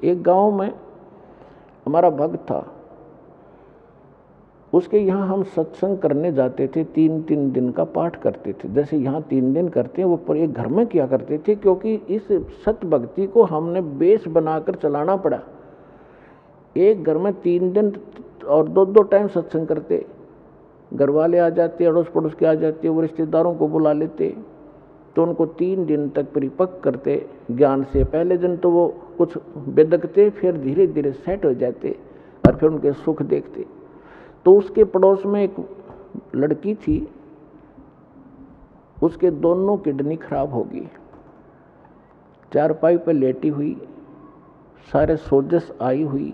एक गांव में हमारा भक्त था, उसके यहाँ हम सत्संग करने जाते थे, 3-3 दिन का पाठ करते थे। जैसे यहाँ 3 दिन करते हैं वो पर एक घर में किया करते थे, क्योंकि इस सत भक्ति को हमने बेस बनाकर चलाना पड़ा। एक घर में 3 दिन और 2-2 टाइम सत्संग करते, घर वाले आ जाते, अड़ोस पड़ोस के आ जाते, वो रिश्तेदारों को बुला लेते, तो उनको 3 दिन तक परिपक्व करते ज्ञान से। पहले दिन तो वो कुछ बेदकते, फिर धीरे धीरे सेट हो जाते और फिर उनके सुख देखते। तो उसके पड़ोस में एक लड़की थी, उसके दोनों किडनी खराब हो गई, चारपाई पर लेटी हुई, सारे सोजस आई हुई।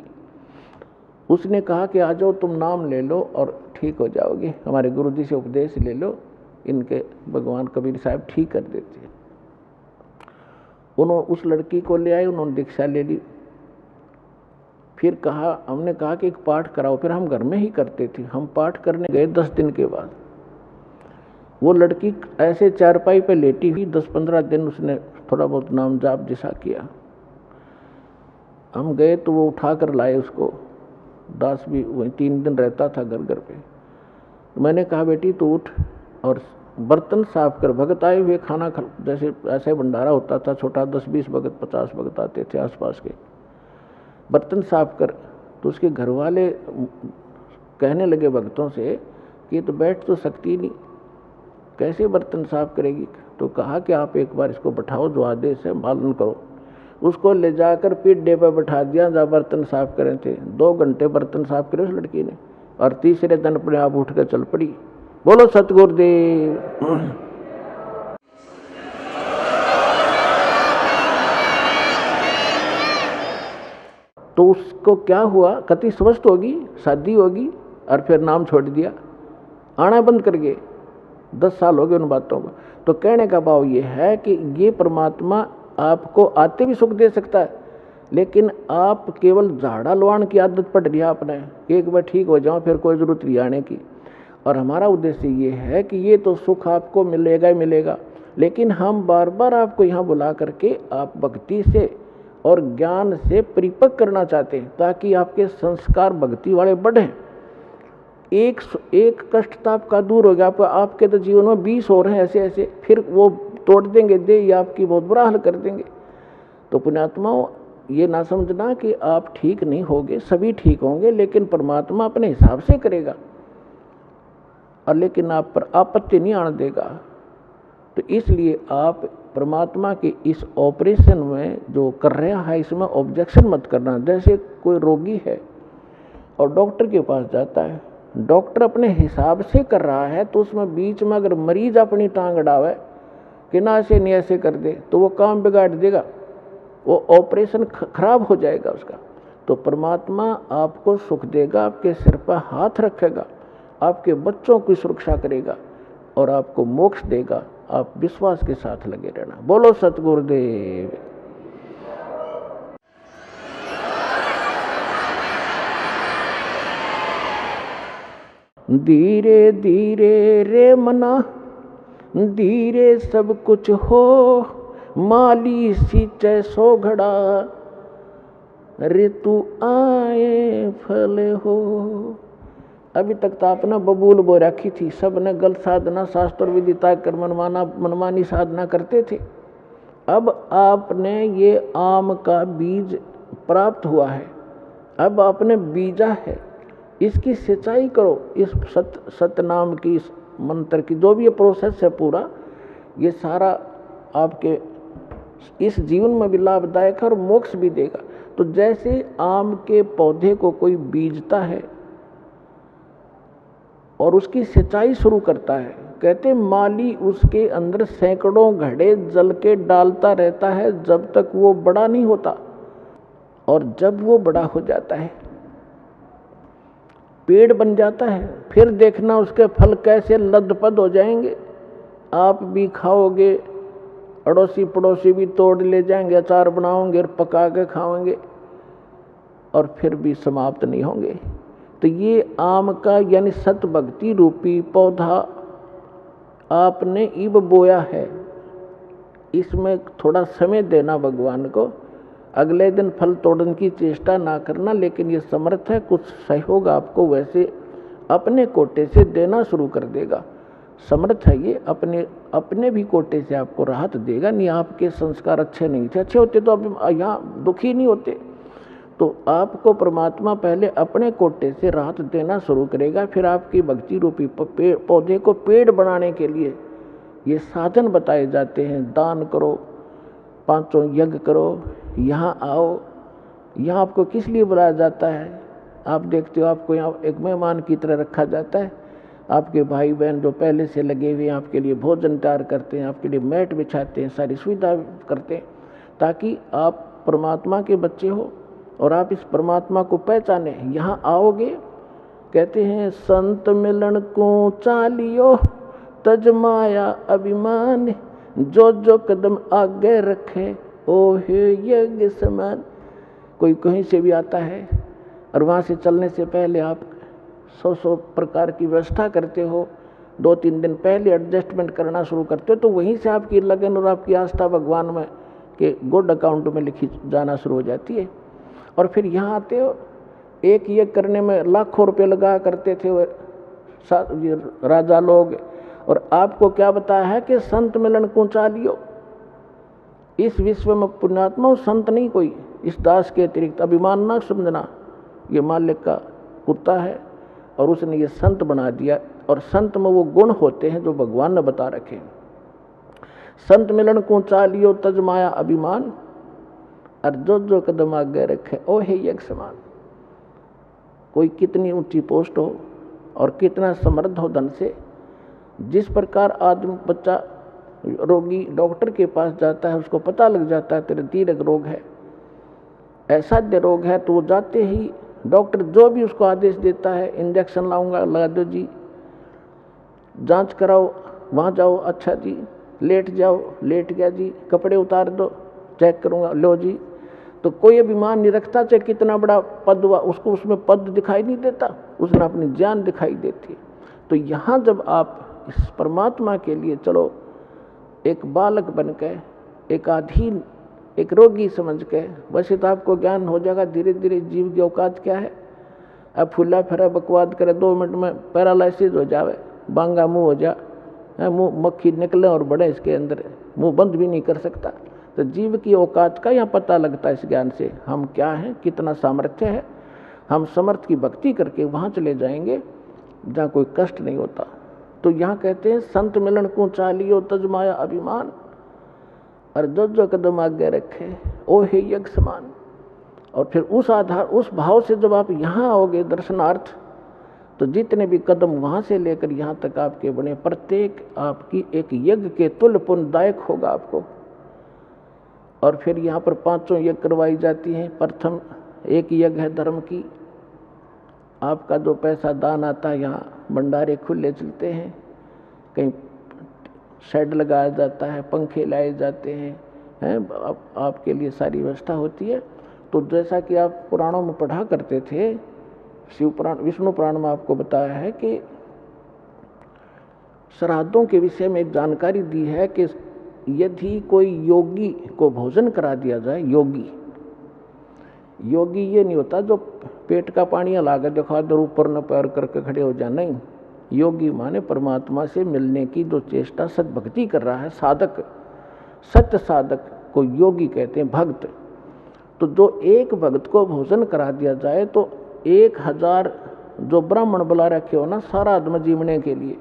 उसने कहा कि आ जाओ, तुम नाम ले लो और ठीक हो जाओगे, हमारे गुरुजी से उपदेश ले लो, इनके भगवान कबीर साहब ठीक कर देते हैं। उन्होंने उस लड़की को ले आए, उन्होंने दीक्षा ले ली। फिर हमने कहा कि एक पाठ कराओ, फिर हम घर में ही करते थे। हम पाठ करने गए 10 दिन के बाद, वो लड़की ऐसे चारपाई पे लेटी हुई, 10-15 दिन उसने थोड़ा बहुत नाम जाप जैसा किया। हम गए तो वो उठा कर लाए उसको, दास भी वही 3 दिन रहता था घर पे। तो मैंने कहा बेटी तू उठ और बर्तन साफ कर। भगत आए हुए खाना जैसे ऐसे भंडारा होता था छोटा, 10-20 भगत 50 भगत आते थे आसपास के, बर्तन साफ कर। तो उसके घर वाले कहने लगे भक्तों से कि तो बैठ तो सकती नहीं, कैसे बर्तन साफ करेगी। तो कहा कि आप एक बार इसको बैठाओ, जो आदेश है पालन करो। उसको ले जाकर पीढ़े पर बैठा दिया, जहाँ बर्तन साफ करे थे। 2 घंटे बर्तन साफ करे उस लड़की ने, और तीसरे दिन अपने आप उठ कर चल पड़ी। बोलो सतगुरुदेव। तो उसको क्या हुआ, कति स्वस्थ होगी, शादी होगी, और फिर नाम छोड़ दिया, आना बंद कर गए। 10 साल हो गए उन बातों को। तो कहने का भाव ये है कि ये परमात्मा आपको आते भी सुख दे सकता है, लेकिन आप केवल झाड़ा लवाण की आदत पड़ रही है आपने, एक बार ठीक हो जाओ फिर कोई जरूरत नहीं आने की। और हमारा उद्देश्य ये है कि ये तो सुख आपको मिलेगा ही मिलेगा, लेकिन हम बार बार आपको यहाँ बुला करके आप भक्ति से और ज्ञान से परिपक्व करना चाहते हैं, ताकि आपके संस्कार भक्ति वाले बढ़ें। एक कष्ट तो आपका दूर हो गया, आपके तो जीवन में 20 और हैं ऐसे, फिर वो तोड़ देंगे दे, ये आपकी बहुत बुरा हाल कर देंगे। तो पुण्यात्माओं, ये ना समझना कि आप ठीक नहीं होगे, सभी ठीक होंगे, लेकिन परमात्मा अपने हिसाब से करेगा, और लेकिन आप पर आपत्ति नहीं आने देगा। तो इसलिए आप परमात्मा के इस ऑपरेशन में जो कर रहा है, इसमें ऑब्जेक्शन मत करना। जैसे कोई रोगी है और डॉक्टर के पास जाता है, डॉक्टर अपने हिसाब से कर रहा है, तो उसमें बीच में अगर मरीज अपनी टांग अड़ावे कि ना ऐसे नहीं ऐसे कर दे, तो वो काम बिगाड़ देगा, वो ऑपरेशन खराब हो जाएगा उसका। तो परमात्मा आपको सुख देगा, आपके सिर पर हाथ रखेगा, आपके बच्चों की सुरक्षा करेगा और आपको मोक्ष देगा। आप विश्वास के साथ लगे रहना। बोलो सतगुरुदेव। धीरे धीरे रे मना, धीरे सब कुछ हो, माली सींचे सो घड़ा, ऋतु आए फल हो। अभी तक तो आपने बबूल बो रखी थी, सब ने गलत साधना शास्त्र विधि तक कर मनमानी साधना करते थे। अब आपने ये आम का बीज प्राप्त हुआ है, अब आपने बीजा है, इसकी सिंचाई करो। इस सत नाम की, इस मंत्र की जो भी ये प्रोसेस है पूरा, ये सारा आपके इस जीवन में भी लाभदायक है और मोक्ष भी देगा। तो जैसे आम के पौधे को कोई बीजता है और उसकी सिंचाई शुरू करता है, कहते माली उसके अंदर सैकड़ों घड़े जल के डालता रहता है जब तक वो बड़ा नहीं होता, और जब वो बड़ा हो जाता है, पेड़ बन जाता है, फिर देखना उसके फल कैसे लदपद हो जाएंगे। आप भी खाओगे, अड़ोसी पड़ोसी भी तोड़ ले जाएंगे, अचार बनाओगे और पका के खाओगे, और फिर भी समाप्त नहीं होंगे। तो ये आम का यानी सत भक्ति रूपी पौधा आपने इब बोया है, इसमें थोड़ा समय देना भगवान को। अगले दिन फल तोड़ने की चेष्टा ना करना, लेकिन ये समर्थ है, कुछ सहयोग आपको वैसे अपने कोटे से देना शुरू कर देगा। समर्थ है ये, अपने भी कोटे से आपको राहत देगा। नहीं आपके संस्कार अच्छे नहीं थे, अच्छे होते तो अब यहाँ दुखी नहीं होते। तो आपको परमात्मा पहले अपने कोटे से राहत देना शुरू करेगा, फिर आपकी भक्ति रूपी पौधे को पेड़ बनाने के लिए ये साधन बताए जाते हैं। दान करो, 5 यज्ञ करो, यहाँ आओ। यहाँ आपको किस लिए बुलाया जाता है? आप देखते हो आपको यहाँ एक मेहमान की तरह रखा जाता है। आपके भाई बहन जो पहले से लगे हुए हैं आपके लिए भोजन तैयार करते हैं, आपके लिए मैट बिछाते हैं, सारी सुविधा करते हैं, ताकि आप परमात्मा के बच्चे हो और आप इस परमात्मा को पहचाने। यहाँ आओगे, कहते हैं संत मिलन को चालियो तज माया अभिमान, जो जो कदम आगे रखे ओ हे यज्ञ समान। कोई कहीं से भी आता है और वहाँ से चलने से पहले आप 100 प्रकार की व्यवस्था करते हो, 2-3 दिन पहले एडजस्टमेंट करना शुरू करते हो, तो वहीं से आपकी लगन और आपकी आस्था भगवान में के गुड अकाउंट में लिखी जाना शुरू हो जाती है। और फिर यहाँ आते हो, एक ये करने में लाखों रुपए लगा करते थे वो राजा लोग, और आपको क्या बताया है कि संत मिलन को चालियो। इस विश्व में पुण्यात्मा संत नहीं कोई, इस दास के अतिरिक्त। अभिमान ना समझना, ये मालिक का कुत्ता है और उसने ये संत बना दिया। और संत में वो गुण होते हैं जो भगवान ने बता रखे हैं। संत मिलन को चालियो तज माया अभिमान, और जो जो कदम आगे रखे ओ हे यज्ञ समान। कोई कितनी ऊंची पोस्ट हो और कितना समृद्ध हो धन से, जिस प्रकार आदमी बच्चा रोगी डॉक्टर के पास जाता है, उसको पता लग जाता है तेरे दीर्घ रोग है, असाध्य रोग है, तो वो जाते ही डॉक्टर जो भी उसको आदेश देता है, इंजेक्शन लाऊंगा लगा दो जी, जांच कराओ वहाँ जाओ, अच्छा जी, लेट जाओ, लेट गया जी, कपड़े उतार दो, चेक करूँगा, लो जी। तो कोई अभिमान नहीं रखता, चाहे कितना बड़ा पद हुआ, उसको उसमें पद दिखाई नहीं देता, उसने अपनी जान दिखाई देती है। तो यहाँ जब आप इस परमात्मा के लिए चलो, एक बालक बन के, एक अधीन, एक रोगी समझ के, वैसे तो आपको ज्ञान हो जाएगा धीरे धीरे जीव की औकात क्या है। अब फुल्ला फिरा बकवाद करे, 2 मिनट में पैरालिसिस हो जावे, बांगा मुंह हो जा, मुंह मक्खी निकले और बड़े इसके अंदर, मुंह बंद भी नहीं कर सकता। तो जीव की औकात का यहाँ पता लगता है इस ज्ञान से, हम क्या हैं, कितना सामर्थ्य है। हम समर्थ की भक्ति करके वहाँ चले जाएंगे जहाँ कोई कष्ट नहीं होता। तो यहाँ कहते हैं संत मिलन को चालियो तज माया अभिमान, और जो जो कदम आगे रखे ओ हे यज्ञ समान। और फिर उस आधार, उस भाव से जब आप यहाँ आओगे दर्शनार्थ, तो जितने भी कदम वहाँ से लेकर यहाँ तक आपके बने, प्रत्येक आपकी एक यज्ञ के तुल्य पुण्यदायक होगा आपको। और फिर यहाँ पर 5 यज्ञ करवाई जाती हैं। प्रथम एक यज्ञ है धर्म की, आपका जो पैसा दान आता है, यहाँ भंडारे खुले चलते हैं, कहीं शेड लगाया जाता है, पंखे लाए जाते हैं, आपके लिए सारी व्यवस्था होती है। तो जैसा कि आप पुराणों में पढ़ा करते थे, शिव पुराण, विष्णु पुराण में आपको बताया है कि श्राद्धों के विषय में एक जानकारी दी है कि यदि कोई योगी को भोजन करा दिया जाए, योगी ये नहीं होता जो पेट का पानी लाकर दिखा दो ऊपर न पैर करके खड़े हो जाए, नहीं। योगी माने परमात्मा से मिलने की जो चेष्टा सद्भक्ति कर रहा है, साधक, सत्य साधक को योगी कहते हैं, भक्त। तो जो एक भक्त को भोजन करा दिया जाए तो 1000 जो ब्राह्मण बुला रखे हो ना सारा आत्म जीवने के लिए,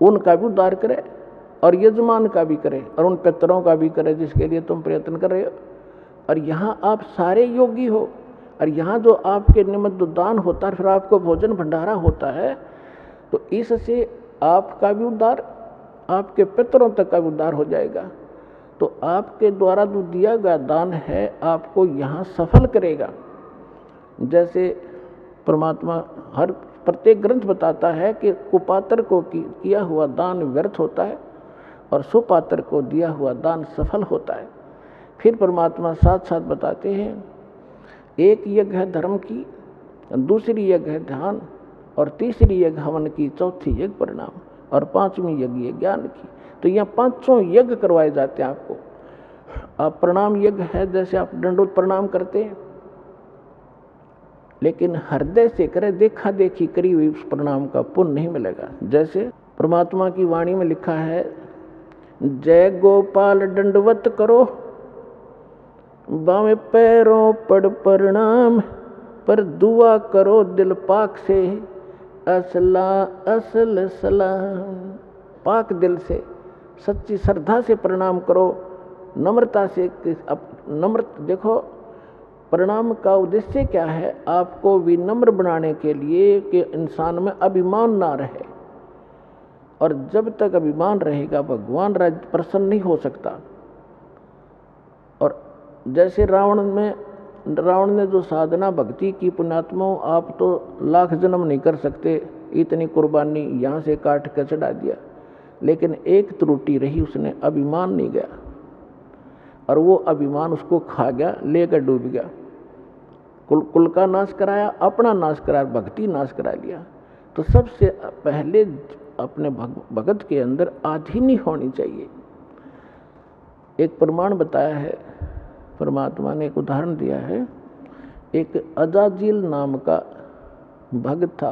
उनका भी उद्धार करे और यजमान का भी करे और उन पितरों का भी करे जिसके लिए तुम प्रयत्न कर रहे हो। और यहाँ आप सारे योगी हो, और यहाँ जो आपके निमित्त दान होता है, फिर आपको भोजन भंडारा होता है, तो इससे आपका भी उद्धार, आपके पितरों तक का भी उद्धार हो जाएगा। तो आपके द्वारा जो दिया गया दान है आपको यहाँ सफल करेगा। जैसे परमात्मा हर प्रत्येक ग्रंथ बताता है कि कुपात्र को किया हुआ दान व्यर्थ होता है और सुपात्र को दिया हुआ दान सफल होता है। फिर परमात्मा साथ साथ बताते हैं, एक यज्ञ है धर्म की, दूसरी यज्ञ है ध्यान, और तीसरी यज्ञ हवन की, चौथी यज्ञ परिणाम, और 5वीं यज्ञ ज्ञान की। तो यहाँ 5 यज्ञ करवाए जाते हैं आपको। आप प्रणाम यज्ञ है, जैसे आप दंडोत प्रणाम करते हैं, लेकिन हृदय से करें, देखा देखी करी हुई उस प्रणाम का पुण्य नहीं मिलेगा। जैसे परमात्मा की वाणी में लिखा है, जय गोपाल दंडवत करो, बामे पैरों पड़ प्रणाम, पर दुआ करो दिल पाक से, असला असल सलाम। पाक दिल से, सच्ची श्रद्धा से प्रणाम करो, नम्रता से। देखो प्रणाम का उद्देश्य क्या है? आपको विनम्र बनाने के लिए कि इंसान में अभिमान ना रहे, और जब तक अभिमान रहेगा भगवान प्रसन्न नहीं हो सकता। और जैसे रावण ने जो साधना भक्ति की, पुण्यात्मा आप तो लाख जन्म नहीं कर सकते, इतनी कुर्बानी यहाँ से काट के चढ़ा दिया, लेकिन एक त्रुटि रही, उसने अभिमान नहीं गया, और वो अभिमान उसको खा गया, लेकर डूब गया। कुल का नाश कराया, अपना नाश कराया, भक्ति नाश करा लिया। तो सबसे पहले अपने भगत के अंदर आधीनी होनी चाहिए। एक प्रमाण बताया है परमात्मा ने, एक उदाहरण दिया है। एक अजाजिल नाम का भक्त था,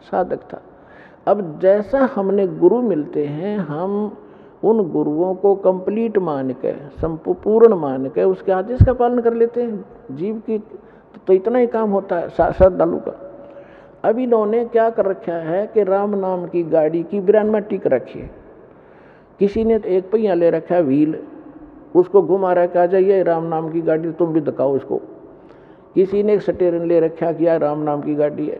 साधक था। अब जैसा हमने गुरु मिलते हैं, हम उन गुरुओं को कंप्लीट मान के, संपूर्ण मान के उसके आदेश का पालन कर लेते हैं। जीव की तो इतना ही काम होता है श्रद्धालु का। अब इन्होंने क्या कर रखा है कि राम नाम की गाड़ी की ब्रेन में टिक रखी है। किसी ने एक पहिया ले रखा है, व्हील, उसको घुमा रखा है, जाइए राम नाम की गाड़ी, तुम भी दिखाओ इसको। किसी ने एक स्टीयरिंग ले रखा कि यार राम नाम की गाड़ी है।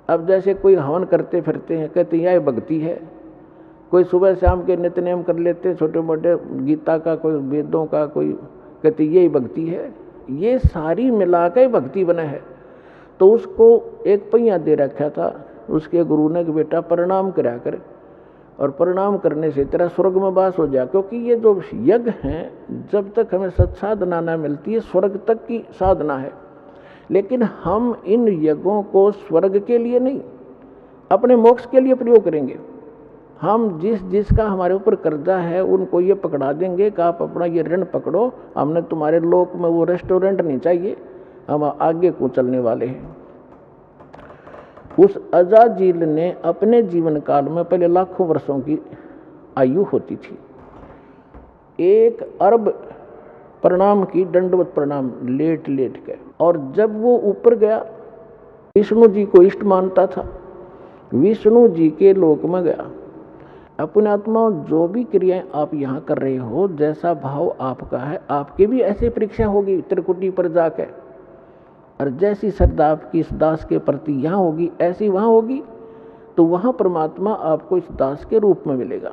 अब जैसे कोई हवन करते फिरते हैं, कहते हैं यह भक्ति है। कोई सुबह शाम के नित्य नेम कर लेते, छोटे मोटे गीता का, कोई वेदों का, कोई कहते यही भक्ति है। ये सारी मिला के भक्ति बना है। तो उसको एक पहिया दे रखा था, उसके गुरु ने कि बेटा प्रणाम करा कर, और प्रणाम करने से तेरा स्वर्ग में वास हो जाए। क्योंकि ये जो यज्ञ हैं, जब तक हमें सत्साधना न मिलती है, स्वर्ग तक की साधना है। लेकिन हम इन यज्ञों को स्वर्ग के लिए नहीं, अपने मोक्ष के लिए प्रयोग करेंगे। हम जिसका हमारे ऊपर कर्जा है, उनको ये पकड़ा देंगे कि आप अपना ये ऋण पकड़ो, हमने तुम्हारे लोक में वो रेस्टोरेंट नहीं चाहिए, हम आगे को चलने वाले हैं। उस अजाजिल ने अपने जीवन काल में, पहले लाखों वर्षों की आयु होती थी, 1 अरब प्रणाम की, दंडवत प्रणाम लेट लेट के। और जब वो ऊपर गया, विष्णु जी को इष्ट मानता था, विष्णु जी के लोक में गया। अपने आत्मा जो भी क्रियाएं आप यहाँ कर रहे हो, जैसा भाव आपका है, आपकी भी ऐसी परीक्षा होगी त्रिकुटी पर जाकर। और जैसी श्रद्धा आपकी इस दास के प्रति यहाँ होगी, ऐसी वहाँ होगी, तो वहाँ परमात्मा आपको इस दास के रूप में मिलेगा।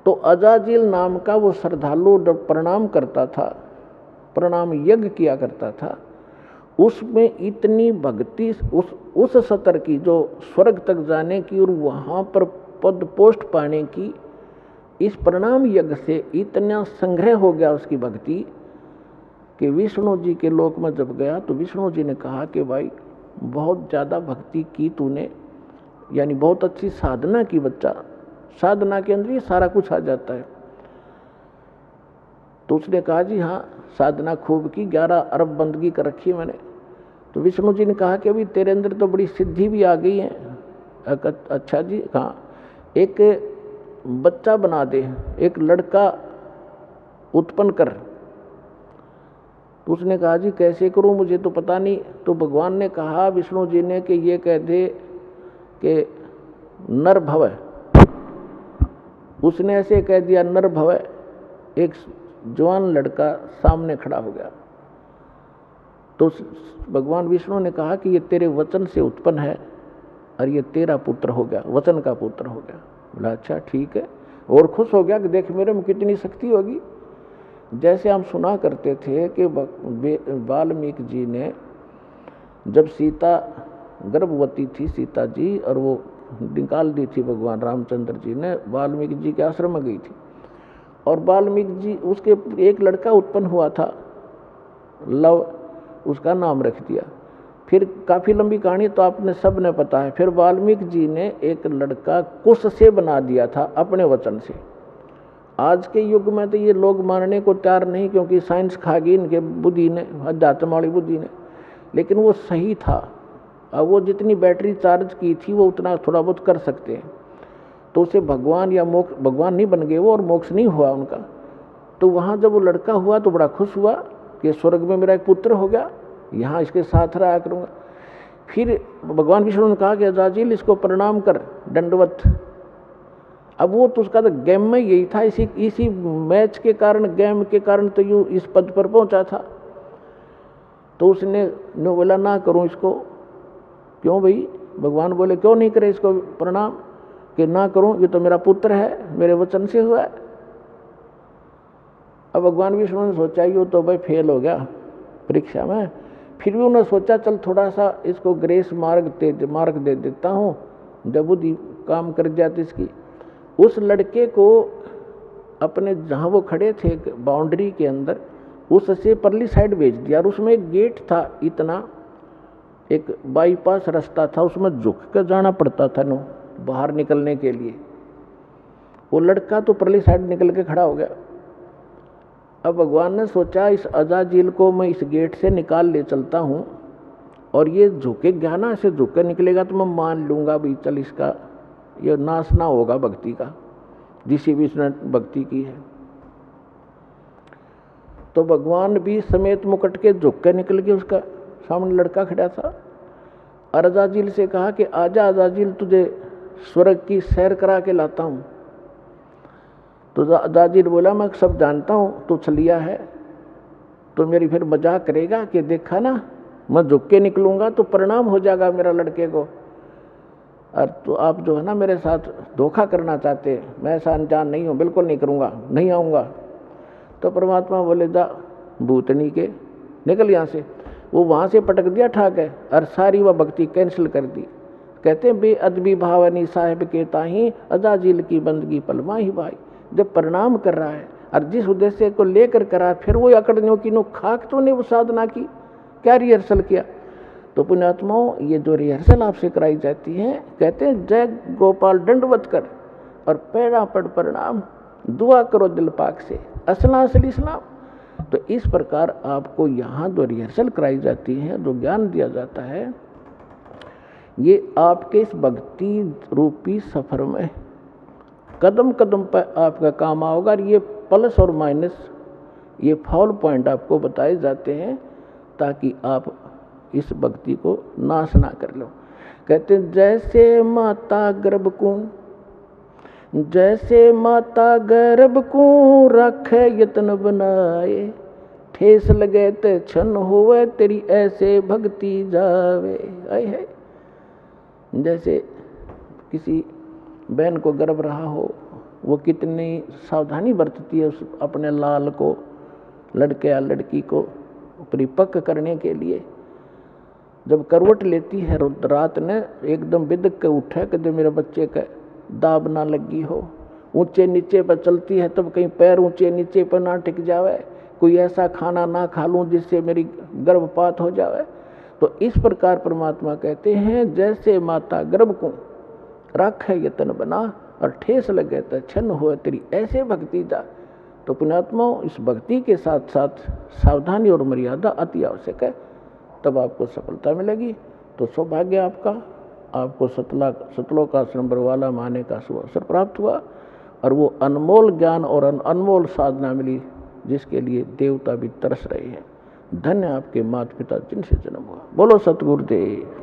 तो अजाजिल नाम का वो श्रद्धालु जब प्रणाम करता था, प्रणाम यज्ञ किया करता था, उसमें इतनी भक्ति, उस स्तर की जो स्वर्ग तक जाने की और वहाँ पर पद पोस्ट पाने की, इस प्रणाम यज्ञ से इतना संग्रह हो गया उसकी भक्ति कि विष्णु जी के लोक में जब गया तो विष्णु जी ने कहा कि भाई बहुत ज़्यादा भक्ति की तूने, यानी बहुत अच्छी साधना की बच्चा, साधना के अंदर ये सारा कुछ आ जाता है। तो उसने कहा जी हाँ, साधना खूब की, 11 अरब बंदगी कर रखी है मैंने। तो विष्णु जी ने कहा कि अभी तेरे अंदर तो बड़ी सिद्धि भी आ गई है। अच्छा जी, कहाँ? एक बच्चा बना दे, एक लड़का उत्पन्न कर। तो उसने कहा जी कैसे करूं, मुझे तो पता नहीं। तो भगवान ने कहा, विष्णु जी ने, कि ये कह दे कि नर भव। उसने ऐसे कह दिया नर भव। एक जवान लड़का सामने खड़ा हो गया। तो भगवान विष्णु ने कहा कि ये तेरे वचन से उत्पन्न है और ये तेरा पुत्र हो गया, वचन का पुत्र हो गया। बोला अच्छा ठीक है, और खुश हो गया कि देख मेरे में कितनी शक्ति होगी। जैसे हम सुना करते थे कि वाल्मीकि जी ने जब सीता गर्भवती थी, सीता जी, और वो निकाल दी थी भगवान रामचंद्र जी ने, वाल्मीकि जी के आश्रम में गई थी, और वाल्मीकि जी, उसके एक लड़का उत्पन्न हुआ था, लव, उसका नाम रख दिया। फिर काफ़ी लंबी कहानी तो आपने सब ने पता है। फिर वाल्मीकि जी ने एक लड़का कुश से बना दिया था अपने वचन से, आज के युग में तो ये लोग मानने को तैयार नहीं, क्योंकि साइंस खा गई इनके बुद्धि ने, अध्यात्म वाली बुद्धि ने, लेकिन वो सही था। अब वो जितनी बैटरी चार्ज की थी वो उतना थोड़ा बहुत कर सकते हैं, तो उसे भगवान या मोक्ष, भगवान नहीं बन गए वो और मोक्ष नहीं हुआ उनका। तो वहाँ जब वो लड़का हुआ तो बड़ा खुश हुआ कि स्वर्ग में मेरा एक पुत्र हो गया, यहाँ इसके साथ रहा करूँगा। फिर भगवान विष्णु ने कहा कि अजाजिल इसको प्रणाम कर, दंडवत। अब वो तो उसका तो गेम में यही था, इसी मैच के कारण, गेम के कारण तो यूँ इस पद पर पहुंचा था। तो उसने बोला ना करूं इसको। क्यों भाई? भगवान बोले क्यों नहीं करे इसको प्रणाम? कि ना करूं, ये तो मेरा पुत्र है, मेरे वचन से हुआ है। अब भगवान विष्णु ने सोचा ये तो भाई फेल हो गया परीक्षा में, फिर भी उन्होंने सोचा चल थोड़ा सा इसको ग्रेस मार्ग दे देता हूँ, जब बुद्धि काम कर जाती इसकी। उस लड़के को अपने जहाँ वो खड़े थे बाउंड्री के अंदर, उससे परली साइड भेज दिया। और उसमें एक गेट था, इतना एक बाईपास रास्ता था, उसमें झुक कर जाना पड़ता था नो बाहर निकलने के लिए। वो लड़का तो परली साइड निकल के खड़ा हो गया। अब भगवान ने सोचा इस अजाजिल को मैं इस गेट से निकाल ले चलता हूँ, और ये झुके ज्ञाना से झुक कर निकलेगा तो मैं मान लूँगा भी चल इसका ये नाश ना होगा भक्ति का, जिसे भी इसने भक्ति की है। तो भगवान भी समेत मुकुट के झुक के निकल के, उसका सामने लड़का खड़ा था। और अजाजिल से कहा कि आजा अजाजिल, तुझे स्वर्ग की सैर करा के लाता हूँ। तो अजाजिल बोला मैं सब जानता हूँ, तू छलिया है, तो मेरी फिर मजाक करेगा कि देखा ना मैं झुक के निकलूँगा तो परिणाम हो जाएगा मेरा लड़के को, और तो आप जो है ना मेरे साथ धोखा करना चाहते हैं, मैं ऐसा अनजान नहीं हूँ, बिल्कुल नहीं करूँगा, नहीं आऊँगा। तो परमात्मा बोले जा भूतनी के निकल यहाँ से। वो वहाँ से पटक दिया ठाक है, और सारी वह भक्ति कैंसिल कर दी। कहते हैं बेअदबी भावनी साहिब के ताही अजाजिल की बंदगी पलमा ही भाई। जब प्रणाम कर रहा है और जिस उद्देश्य को लेकर करा, फिर वो अकड़नियों की नो खाक तो नहीं वो साधना की, क्या रिहर्सल किया। तो पुण्यात्माओं, ये जो रिहर्सल आपसे कराई जाती है, कहते हैं जय गोपाल दंडवत कर और पैरा पड़ प्रणाम, दुआ करो दिल पाक से, असला असली इस्लाम। तो इस प्रकार आपको यहाँ जो रिहर्सल कराई जाती है, जो ज्ञान दिया जाता है, ये आपके इस भक्ति रूपी सफर में कदम कदम पर आपका काम आओगा। और ये प्लस और माइनस, ये फॉल पॉइंट आपको बताए जाते हैं ताकि आप इस भक्ति को नाश ना कर लो। कहते हैं जैसे माता गर्भ को, जैसे माता गर्भ को रखे यत्न बनाए, ठेस लगे ते क्षण होवे तेरी ऐसे भक्ति जावे। आए है जैसे किसी बहन को गर्भ रहा हो, वो कितनी सावधानी बरतती है उस अपने लाल को, लड़के या लड़की को परिपक्व करने के लिए। जब करवट लेती है रात ने, एकदम बिदक के उठे कि मेरे बच्चे का दाब ना लगी हो। ऊंचे नीचे पर चलती है तब कहीं पैर ऊंचे नीचे पर ना टिक जावे, कोई ऐसा खाना ना खा लूँ जिससे मेरी गर्भपात हो जावे। तो इस प्रकार परमात्मा कहते हैं जैसे माता गर्भ को राखे यतन बना और ठेस लगे तो क्षण हो तेरी ऐसे भक्ति जा। तो पुण्यात्माओं, इस भक्ति के साथ साथ सावधानी और मर्यादा अति आवश्यक है, तब आपको सफलता मिलेगी। तो सौभाग्य आपको सतलोकाश्रम बरवाला माने का शुभ अवसर प्राप्त हुआ, और वो अनमोल ज्ञान और अनमोल साधना मिली जिसके लिए देवता भी तरस रहे हैं। धन्य आपके माता पिता जिनसे जन्म हुआ। बोलो सतगुरुदेव।